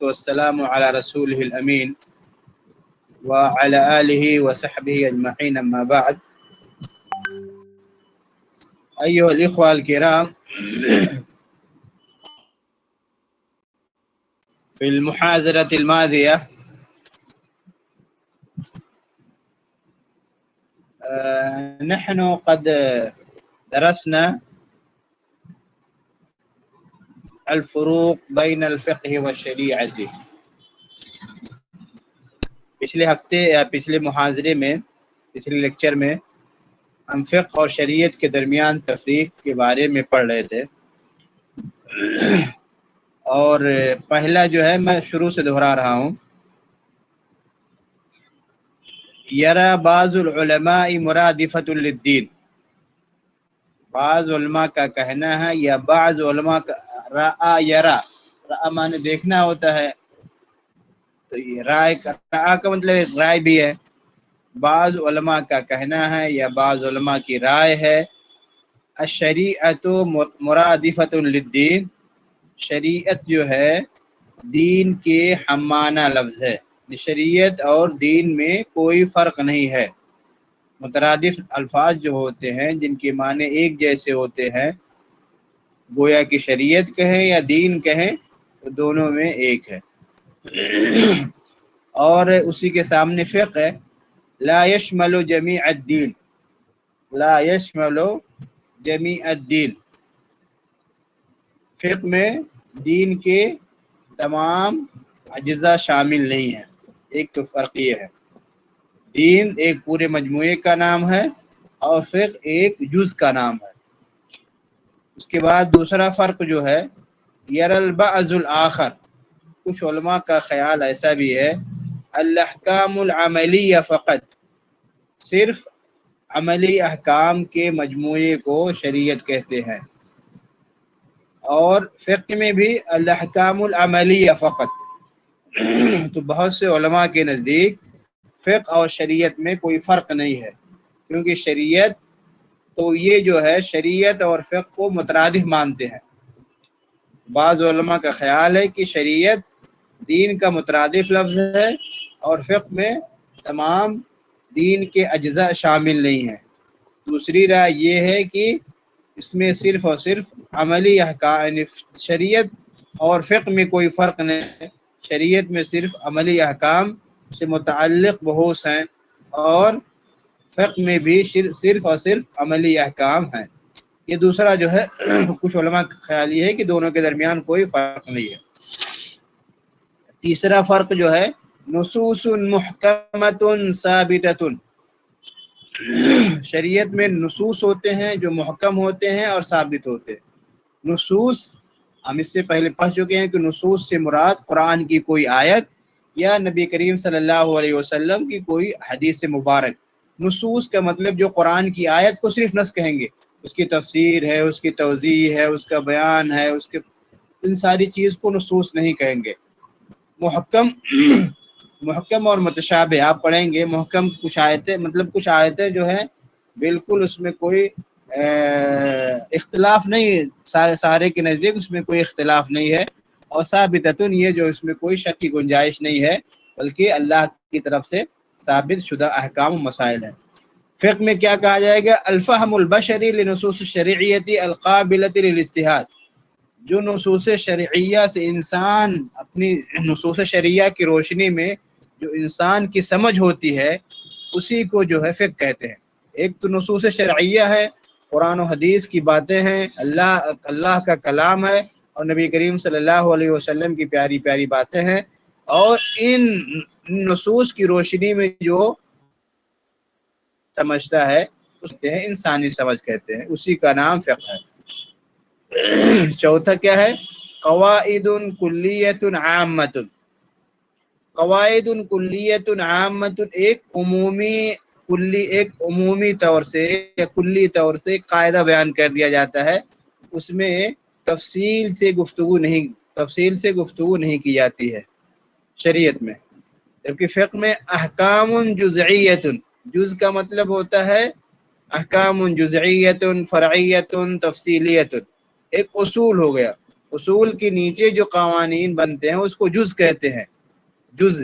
والسلام على رسوله الأمين وعلى آله وصحبه أجمعين أما بعد. أيها الإخوة الكرام، في المحاضرة الماضية نحن قد درسنا الفروق بين الفقه والشریعت. پچھلے ہفتے یا پچھلے محاضرے میں پچھلے لیکچر میں ہم فقہ اور شریعت کے درمیان تفریق کے بارے میں پڑھ رہے تھے، اور پہلا جو ہے میں شروع سے دہرا رہا ہوں. یرا بعض العلماء مرادفۃ للدین، بعض علماء کا کہنا ہے، یا بعض علماء کا رأى یرا، رأى معنی دیکھنا ہوتا ہے، تو یہ رائے کا مطلب رائے بھی ہے. بعض علماء کا کہنا ہے یا بعض علماء کی رائے ہے، الشریعت مرادفۃ للدین، شریعت جو ہے دین کے ہمانہ لفظ ہے. شریعت اور دین میں کوئی فرق نہیں ہے. مترادف الفاظ جو ہوتے ہیں جن کے معنی ایک جیسے ہوتے ہیں، گویا کہ شریعت کہیں یا دین کہیں، تو دونوں میں ایک ہے. اور اسی کے سامنے فقہ ہے، لا یشمل جمیع الدین، لا یشمل جمیع الدین، فقہ میں دین کے تمام اجزاء شامل نہیں ہیں. ایک تو فرق یہ ہے، دین ایک پورے مجموعے کا نام ہے اور فقہ ایک جز کا نام ہے. اس کے بعد دوسرا فرق جو ہے، یر البعض الآخر، کچھ علماء کا خیال ایسا بھی ہے، الاحکام العملیہ فقط، صرف عملی احکام کے مجموعے کو شریعت کہتے ہیں. اور فقہ میں بھی الاحکام العملیہ فقط. تو بہت سے علماء کے نزدیک فقہ اور شریعت میں کوئی فرق نہیں ہے، کیونکہ شریعت تو یہ جو ہے شریعت اور فقہ کو مترادف مانتے ہیں. بعض علماء کا خیال ہے کہ شریعت دین کا مترادف لفظ ہے اور فقہ میں تمام دین کے اجزاء شامل نہیں ہیں. دوسری رائے یہ ہے کہ اس میں صرف اور صرف عملی احکام، شریعت اور فقہ میں کوئی فرق نہیں ہے، شریعت میں صرف عملی احکام سے متعلق بحوث ہیں اور فقہ میں بھی صرف اور صرف عملی احکام ہیں. یہ دوسرا جو ہے کچھ علماء کا خیال یہ ہے کہ دونوں کے درمیان کوئی فرق نہیں ہے. تیسرا فرق جو ہے، نصوص محکمۃ ثابتۃ، شریعت میں نصوص ہوتے ہیں جو محکم ہوتے ہیں اور ثابت ہوتے ہیں. نصوص ہم اس سے پہلے پڑھ چکے ہیں کہ نصوص سے مراد قرآن کی کوئی آیت یا نبی کریم صلی اللہ علیہ وسلم کی کوئی حدیث مبارک. نصوص کا مطلب جو قرآن کی آیت کو صرف نص کہیں گے، اس کی تفسیر ہے، اس کی توضیح ہے، اس کا بیان ہے، اس کے ان ساری چیز کو نصوص نہیں کہیں گے. محکم اور متشابہ آپ پڑھیں گے. محکم کچھ آیتیں، مطلب کچھ آیتیں جو ہیں بالکل اس میں کوئی اختلاف نہیں، سارے کے نزدیک اس میں کوئی اختلاف نہیں ہے. اور ثابتۃ، یہ جو اس میں کوئی شک کی گنجائش نہیں ہے، بلکہ اللہ کی طرف سے ثابت شدہ احکام و مسائل ہیں. فقہ میں کیا کہا جائے گا، الفہم البشری لنصوص الشرعیۃ القابلۃ للاجتہاد، جو نصوص شرعیہ سے انسان اپنی نصوص شرعیہ کی روشنی میں جو انسان کی سمجھ ہوتی ہے اسی کو جو ہے فقہ کہتے ہیں. ایک تو نصوص شرعیہ ہے، قرآن و حدیث کی باتیں ہیں، اللہ کا کلام ہے اور نبی کریم صلی اللہ علیہ وسلم کی پیاری پیاری باتیں ہیں، اور ان نصوص کی روشنی میں جو سمجھتا ہے اس کو انسانی سمجھ کہتے ہیں، اسی کا نام فقہ ہے. چوتھا کیا ہے، قواعد کلیۃ عامۃ، قواعد کلیۃ عامۃ، ایک عمومی طور سے یا کلی طور سے قاعدہ بیان کر دیا جاتا ہے، اس میں تفصیل سے گفتگو نہیں کی جاتی ہے شریعت میں. جبکہ فقہ میں احکام جزعیۃ، جز کا مطلب ہوتا ہے احکام جزعیۃ فرعیۃ تفصیلیۃ، ایک اصول ہو گیا، اصول کے نیچے جو قوانین بنتے ہیں اس کو جز کہتے ہیں. جز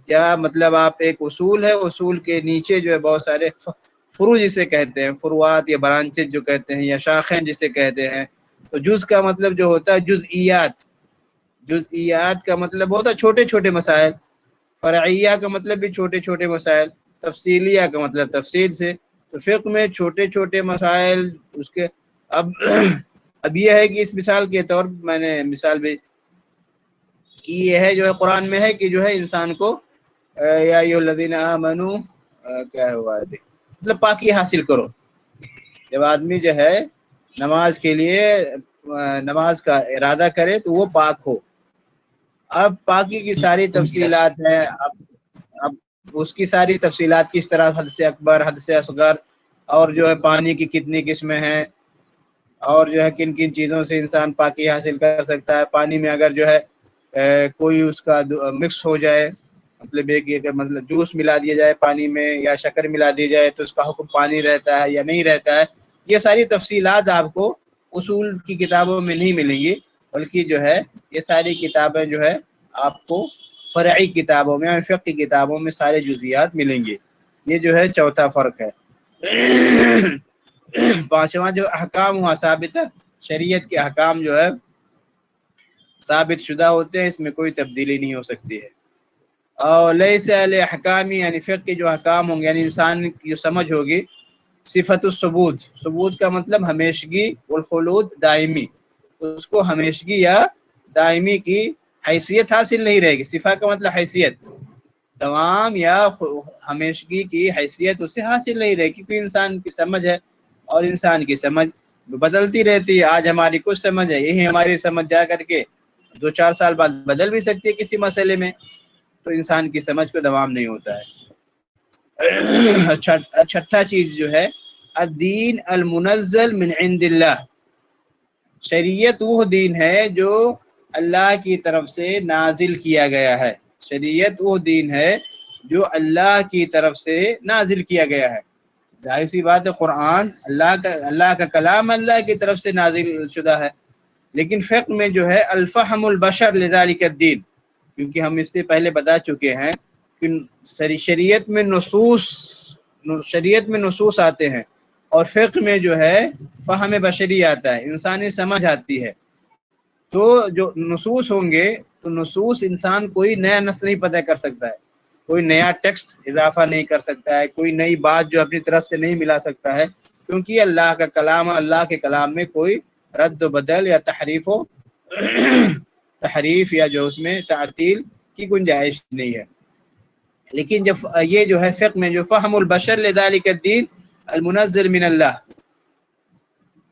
کیا مطلب؟ آپ ایک اصول ہے، اصول کے نیچے جو ہے بہت سارے فروع جسے کہتے ہیں، فروعات یا برانچز جو کہتے ہیں، یا شاخیں جسے کہتے ہیں. تو جز کا مطلب جو ہوتا ہے جزئیات. جزئیات کا مطلب ہوتا ہے چھوٹے چھوٹے مسائل. فرعیہ کا مطلب بھی چھوٹے چھوٹے مسائل. تفصیلیہ کا مطلب تفصیل سے. تو فقہ میں چھوٹے چھوٹے مسائل اس کے اب یہ ہے کہ اس مثال کے طور پر میں نے مثال بھی کہ یہ ہے جو ہے قرآن میں ہے کہ جو ہے انسان کو یا ایھا الذین آمنو کیا ہوا ہے مطلب پاکی حاصل کرو. جب آدمی جو ہے نماز کے لیے نماز کا ارادہ کرے تو وہ پاک ہو. اب پاکی کی ساری تفصیلات ہیں. اب اس کی ساری تفصیلات کس طرح حد سے اکبر، حد سے اصغر، اور جو ہے پانی کی کتنی قسمیں ہیں، اور جو ہے کن کن چیزوں سے انسان پاکی حاصل کر سکتا ہے. پانی میں اگر جو ہے کوئی اس کا مکس ہو جائے، مطلب ایک یہ کہ مطلب جوس ملا دیا جائے پانی میں یا شکر ملا دی جائے تو اس کا حکم پانی رہتا ہے یا نہیں رہتا ہے. یہ ساری تفصیلات آپ کو اصول کی کتابوں میں نہیں ملیں گی، بلکہ جو ہے یہ ساری کتابیں جو ہے آپ کو فرعی کتابوں میں، فقہ کی کتابوں میں سارے جزیات ملیں گے. یہ جو ہے چوتھا فرق ہے. پانچواں جو احکام ہوا ثابت ہے، شریعت کے احکام جو ہے ثابت شدہ ہوتے ہیں، اس میں کوئی تبدیلی نہیں ہو سکتی ہے. اور لیس الاحکام یعنی فقہ کے جو احکام ہوں گے، یعنی انسان کی جو سمجھ ہوگی، صفت الثبوت، ثبوت کا مطلب ہمیشگی، والخلود دائمی، اس کو ہمیشگی یا دائمی کی حیثیت حاصل نہیں رہے گی. صفت کا مطلب حیثیت، دوام یا ہمیشگی کی حیثیت اسے حاصل نہیں رہے گی، کیونکہ انسان کی سمجھ ہے اور انسان کی سمجھ بدلتی رہتی ہے. آج ہماری کچھ سمجھ ہے، یہی ہماری سمجھ جا کر کے 2-4 سال بعد بدل بھی سکتی ہے کسی مسئلے میں. تو انسان کی سمجھ کو دوام نہیں ہوتا ہے. چھٹا چیز جو ہے الدین المنزل من عند اللہ، شریعت وہ دین ہے جو اللہ کی طرف سے نازل کیا گیا ہے. شریعت وہ دین ہے جو اللہ کی طرف سے نازل کیا گیا ہے. ظاہر سی بات ہے قرآن اللہ کا کلام اللہ کی طرف سے نازل شدہ ہے. لیکن فقہ میں جو ہے الفہم البشر لذالک الدین، کیونکہ ہم اس سے پہلے بتا چکے ہیں کہ شریعت میں نصوص آتے ہیں، اور فقہ میں جو ہے فہم بشری آتا ہے، انسانی سمجھ آتی ہے. تو جو نصوص ہوں گے تو نصوص انسان کوئی نیا نص نہیں پتہ کر سکتا ہے، کوئی نیا ٹیکسٹ اضافہ نہیں کر سکتا ہے، کوئی نئی بات جو اپنی طرف سے نہیں ملا سکتا ہے، کیونکہ اللہ کا کلام، اللہ کے کلام میں کوئی رد و بدل یا تحریف یا جو اس میں تعطیل کی گنجائش نہیں ہے. لیکن جب یہ جو ہے فقہ میں جو فہم البشر لذالک الدین المنزل من اللہ،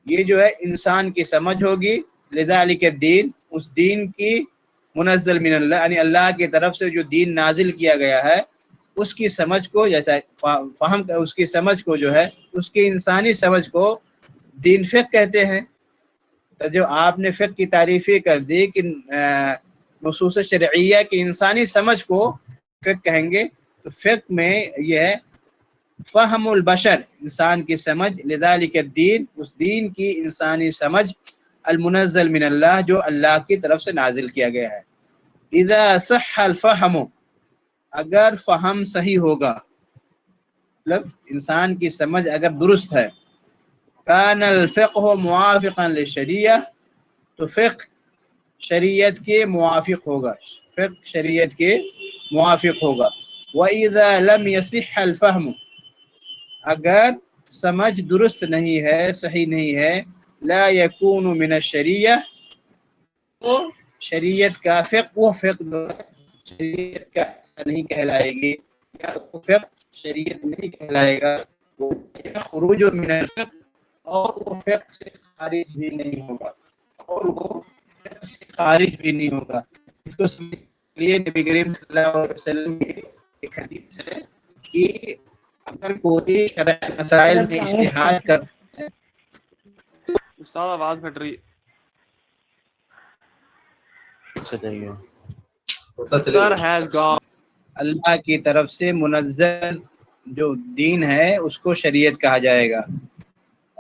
یہ جو ہے انسان کی سمجھ ہوگی لذالک الدین، اس دین کی منزل من اللہ، یعنی اللہ کی طرف سے جو دین نازل کیا گیا ہے اس کی سمجھ کو، جیسا فہم اس کی سمجھ کو جو ہے اس کی انسانی سمجھ کو دین فقہ کہتے ہیں. تو جو آپ نے فقہ کی تعریفی کر دی کہ نصوص شرعیہ کی انسانی سمجھ کو فقہ کہیں گے، تو فقہ میں یہ ہے فہم البشر، انسان کی سمجھ، لذالک الدین، اس دین کی انسانی سمجھ، المنزل من اللہ، جو اللہ کی طرف سے نازل کیا گیا ہے. اذا صح الفہم، اگر فہم صحیح ہوگا، مطلب انسان کی سمجھ اگر درست ہے، کان الفقہ موافقا للشریعہ، تو فقہ شریعت کے موافق ہوگا، فقہ شریعت کے موافق ہوگا. وَإِذَا لَمْ يَصِحَّ الْفَهْمُ، اگر سمجھ درست نہیں ہے، صحیح نہیں ہے، لا يكون من الشریعہ، تو شریعت کا فقہ، وہ فقہ شریعت کا حصہ نہیں کہلائے گی، یا وہ فقہ شریعت نہیں کہلائے گا، وہ خروج من الفقہ، اور وہ فقہ سے خارج بھی نہیں ہوگا، اور وہ فقہ سے خارج بھی نہیں ہوگا. اس کو سمجھنے کے لیے نبی کریم صلی اللہ علیہ وسلم کی ایک حدیث ہے کہ اگر کوئی شرعی مسائل میں اجتہاد کرتا ہے، استاد آواز پھٹ رہی اللہ کی طرف سے منزل جو دین ہے اس کو شریعت کہا جائے گا.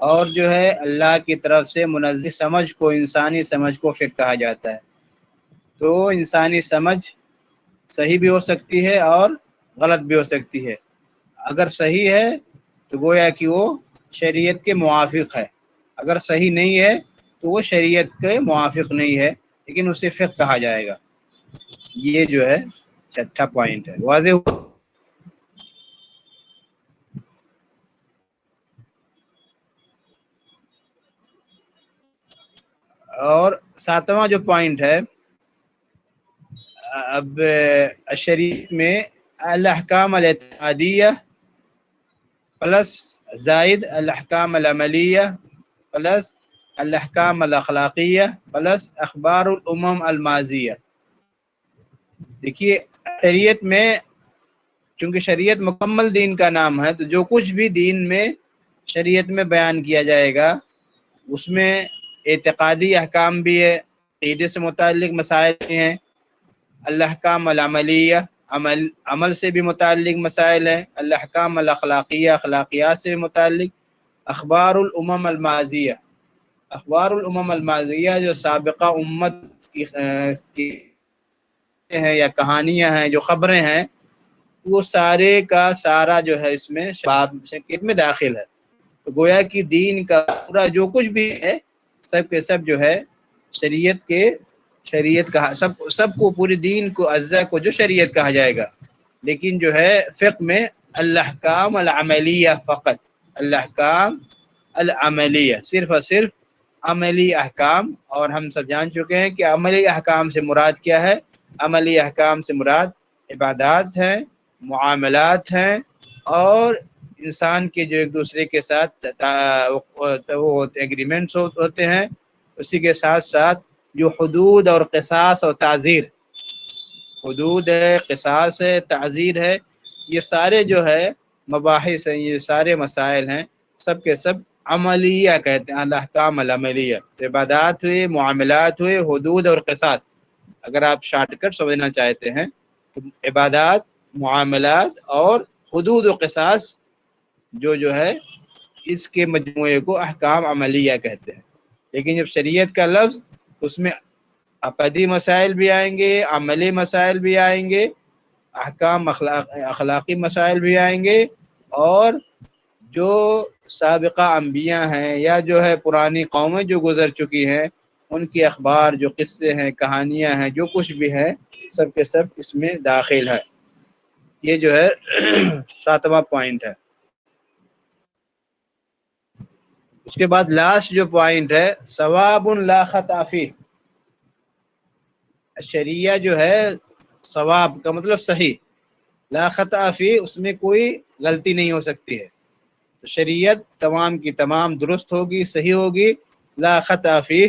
اور جو ہے اللہ کی طرف سے منزہ سمجھ کو، انسانی سمجھ کو فقہ کہا جاتا ہے۔ تو انسانی سمجھ صحیح بھی ہو سکتی ہے اور غلط بھی ہو سکتی ہے۔ اگر صحیح ہے تو گویا کہ وہ شریعت کے موافق ہے، اگر صحیح نہیں ہے تو وہ شریعت کے موافق نہیں ہے، لیکن اسے فقہ کہا جائے گا۔ یہ جو ہے چھٹا پوائنٹ ہے، واضح ہوا؟ اور ساتواں جو پوائنٹ ہے، اب شریعت میں الاحکام الاعتقادیہ پلس زائد الاحکام العملیہ پلس الاحکام الاخلاقیہ پلس اخبار الامم الماضیہ۔ دیکھیے شریعت میں، چونکہ شریعت مکمل دین کا نام ہے، تو جو کچھ بھی دین میں شریعت میں بیان کیا جائے گا اس میں اعتقادی احکام بھی ہے، عقیدے سے متعلق مسائل بھی ہیں، الاحکام العملیہ عمل سے بھی متعلق مسائل ہیں، الاحکام الاخلاقیہ اخلاقیات سے بھی متعلق، اخبار الامم الماضیہ اخبار الامم الماضیہ جو سابقہ امت کی ہیں یا کہانیاں ہیں، جو خبریں ہیں، وہ سارے کا سارا جو ہے اس میں باب شریعت میں داخل ہے۔ تو گویا کہ دین کا پورا جو کچھ بھی ہے سب کے سب جو ہے شریعت کہا، سب کو، پورے دین کو، اجزاء کو جو شریعت کہا جائے گا۔ لیکن جو ہے فقہ میں الاحکام العملیہ فقط، الاحکام العملیہ، صرف اور صرف عملی احکام۔ اور ہم سب جان چکے ہیں کہ عملی احکام سے مراد کیا ہے؟ عملی احکام سے مراد عبادات ہیں، معاملات ہیں، اور انسان کے جو ایک دوسرے کے ساتھ وہ ایگریمنٹس ہوتے ہیں، اسی کے ساتھ ساتھ جو حدود اور قصاص اور تعزیر، حدود ہے، قصاص ہے، تعزیر ہے، یہ سارے جو ہے مباحث ہیں، یہ سارے مسائل ہیں، سب کے سب عملیہ کہتے ہیں، الاحکام العملیہ۔ عبادات ہوئے، معاملات ہوئے، حدود اور قصاص۔ اگر آپ شارٹ کٹ سمجھنا چاہتے ہیں تو عبادات، معاملات اور حدود و قصاص جو ہے اس کے مجموعے کو احکام عملیہ کہتے ہیں۔ لیکن جب شریعت کا لفظ، اس میں عقدی مسائل بھی آئیں گے، عملی مسائل بھی آئیں گے، احکام اخلاقی مسائل بھی آئیں گے، اور جو سابقہ انبیاء ہیں یا جو ہے پرانی قومیں جو گزر چکی ہیں، ان کی اخبار، جو قصے ہیں، کہانیاں ہیں، جو کچھ بھی ہے، سب کے سب اس میں داخل ہے۔ یہ جو ہے ساتواں پوائنٹ ہے۔ اس کے بعد لاسٹ جو پوائنٹ ہے، ثواب لا خطا فیہ۔ شریعہ جو ہے ثواب کا مطلب صحیح، لا خطا فیہ، اس میں کوئی غلطی نہیں ہو سکتی ہے۔ تو شریعت تمام کی تمام درست ہوگی، صحیح ہوگی، لا خطا فیہ،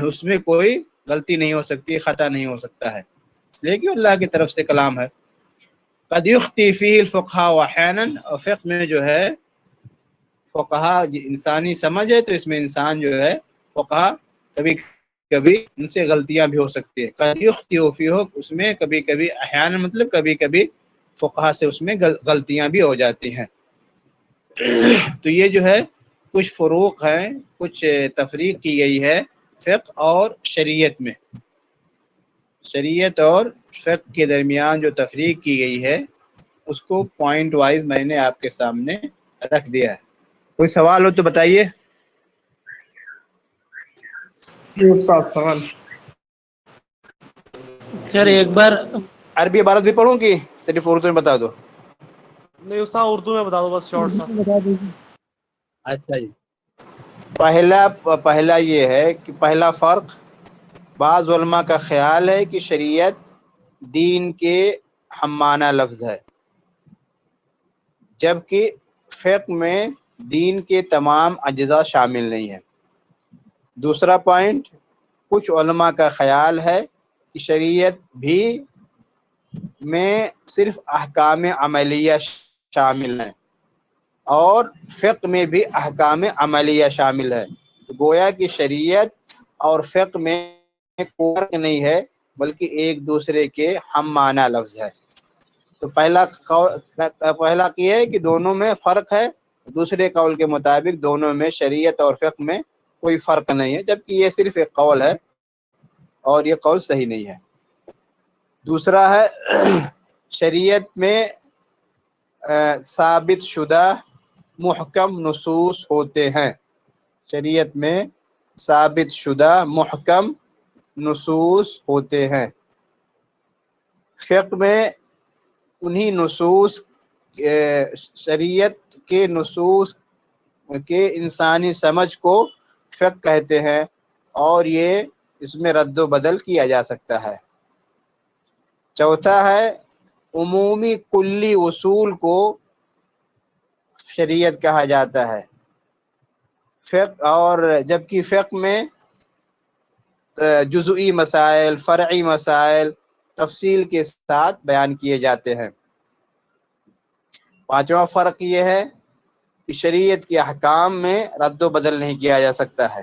اس میں کوئی غلطی نہیں ہو سکتی، خطا نہیں ہو سکتا ہے، اس لیے کہ اللہ کی طرف سے کلام ہے۔ قد یخطی فیہ الفقہاء احیانا، اور فقہ میں جو ہے فقہا انسانی سمجھ ہے، تو اس میں انسان جو ہے فقہا کبھی کبھی ان سے غلطیاں بھی ہو سکتی ہے۔ قد یخطی فیہ، اس میں کبھی کبھی، احیانا مطلب کبھی کبھی، فقہا سے اس میں غلطیاں بھی ہو جاتی ہیں۔ تو یہ جو ہے کچھ فروق ہیں، کچھ تفریق کی گئی ہے فقہ اور شریعت میں۔ شریعت اور فقہ کے درمیان جو تفریق کی گئی ہے اس کو پوائنٹ وائز میں نے آپ کے سامنے رکھ دیا ہے۔ کوئی سوال ہو تو بتائیے۔ جی استاد سوال۔ سر ایک بار عربی عبارت بھی پڑھوں گی، صرف اردو میں بتا دو؟ نہیں استاد اردو میں بتا دو بس، شارٹ سا۔ بتا دیجیے۔ اچھا جی، پہلا یہ ہے کہ پہلا فرق، بعض علماء کا خیال ہے کہ شریعت دین کے ہم معنی لفظ ہے، جبکہ فقہ میں دین کے تمام اجزاء شامل نہیں ہیں۔ دوسرا پوائنٹ، کچھ علماء کا خیال ہے کہ شریعت بھی میں صرف احکام عملیہ شامل ہیں، اور فقہ میں بھی احکام عملیہ شامل ہے۔ تو گویا کہ شریعت اور فقہ میں کوئی فرق نہیں ہے، بلکہ ایک دوسرے کے ہم معنی لفظ ہے۔ تو پہلا یہ ہے کہ دونوں میں فرق ہے، دوسرے قول کے مطابق دونوں میں شریعت اور فقہ میں کوئی فرق نہیں ہے، جبکہ یہ صرف ایک قول ہے اور یہ قول صحیح نہیں ہے۔ دوسرا ہے شریعت میں ثابت شدہ محکم نصوص ہوتے ہیں، شریعت میں ثابت شدہ محکم نصوص ہوتے ہیں۔ فقہ میں انہی نصوص شریعت کے نصوص کے انسانی سمجھ کو فقہ کہتے ہیں، اور یہ اس میں رد و بدل کیا جا سکتا ہے۔ چوتھا ہے عمومی کلی اصول کو شریعت کہا جاتا ہے فقہ، اور جبکہ فقہ میں جزئی مسائل، فرعی مسائل تفصیل کے ساتھ بیان کیے جاتے ہیں۔ پانچواں فرق یہ ہے کہ شریعت کے احکام میں رد و بدل نہیں کیا جا سکتا ہے،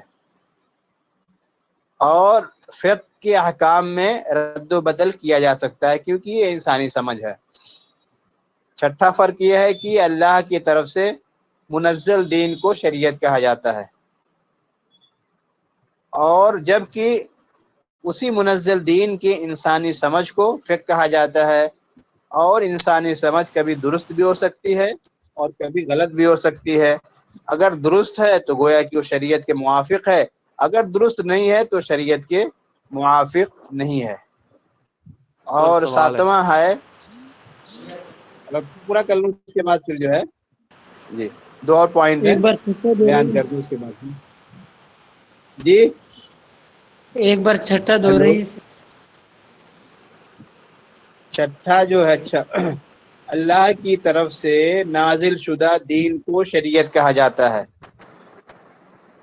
اور فقہ کے احکام میں رد و بدل کیا جا سکتا ہے، کیونکہ یہ انسانی سمجھ ہے۔ چھٹا فرق یہ ہے کہ اللہ کی طرف سے منزل دین کو شریعت کہا جاتا ہے، اور جبکہ اسی منزل دین کے انسانی سمجھ کو فقہ کہا جاتا ہے، اور انسانی سمجھ کبھی درست بھی ہو سکتی ہے اور کبھی غلط بھی ہو سکتی ہے۔ اگر درست ہے تو گویا کہ وہ شریعت کے موافق ہے، اگر درست نہیں ہے تو شریعت کے موافق نہیں ہے۔ اور ساتواں ہے، پورا کر لوں اس کے بعد پھر جو ہے جی 2 اور پوائنٹ ہے بیان کر دوں اس کے بعد جی ایک بار چھٹا دو ہلو رہی۔ چھٹا جو ہے اللہ کی طرف سے نازل شدہ دین کو شریعت کہا جاتا ہے۔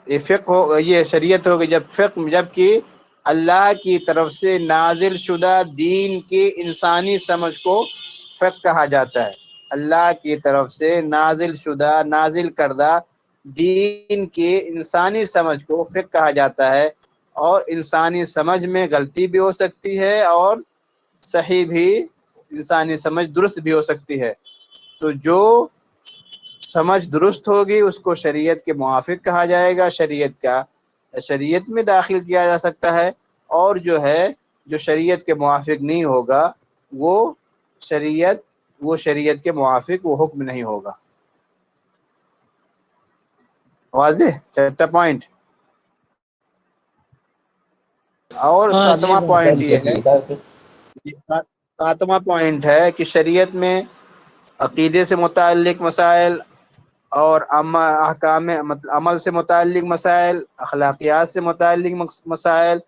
یہ فقہ ہو، یہ شریعت ہوگی جب فقہ، جبکہ اللہ کی طرف سے نازل شدہ دین کے انسانی سمجھ کو فقہ کہا جاتا ہے۔ اللہ کی طرف سے نازل شدہ، نازل کردہ دین کے انسانی سمجھ کو فقہ کہا جاتا ہے، اور انسانی سمجھ میں غلطی بھی ہو سکتی ہے اور صحیح بھی، انسانی سمجھ درست بھی ہو سکتی ہے۔ تو جو سمجھ درست ہوگی اس کو شریعت کے موافق کہا جائے گا، شریعت میں داخل کیا جا سکتا ہے، اور جو ہے جو شریعت کے موافق نہیں ہوگا وہ شریعت کے موافق وہ حکم نہیں ہوگا۔ واضح؟ چھٹا پوائنٹ۔ اور ساتواں پوائنٹ یہ ہے، ساتواں پوائنٹ ہے کہ شریعت میں عقیدے سے متعلق مسائل اور احکام عمل سے متعلق مسائل، اخلاقیات سے متعلق مسائل،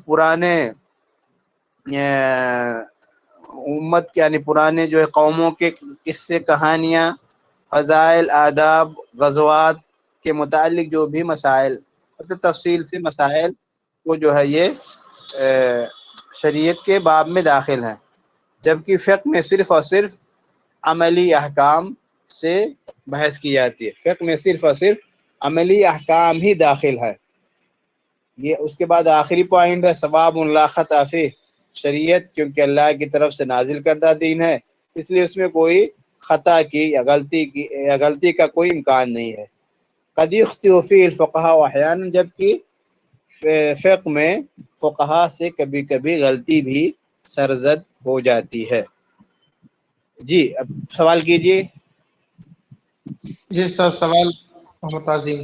پرانے امت یعنی پرانے جو ہے قوموں کے قصے، کہانیاں، فضائل، آداب، غزوات کے متعلق جو بھی مسائل، مطلب تفصیل سے مسائل وہ جو ہے یہ شریعت کے باب میں داخل ہیں، جبکہ فقہ میں صرف اور صرف عملی احکام سے بحث کی جاتی ہے۔ فقہ میں صرف اور صرف عملی احکام ہی داخل ہے۔ یہ اس کے بعد آخری پوائنٹ ہے ثواب لا خطا فیہ، شریعت کیونکہ اللہ کی طرف سے نازل کردہ دین ہے، اس لیے اس میں کوئی خطا کی یا غلطی کا کوئی امکان نہیں ہے۔ قد یخطئ فیہ الفقہاء احیانا، جبکہ فقہ میں فقہا سے کبھی کبھی غلطی بھی سرزد ہو جاتی ہے۔ جی اب سوال کیجیے۔ جی استاد سوال محمد عظیم۔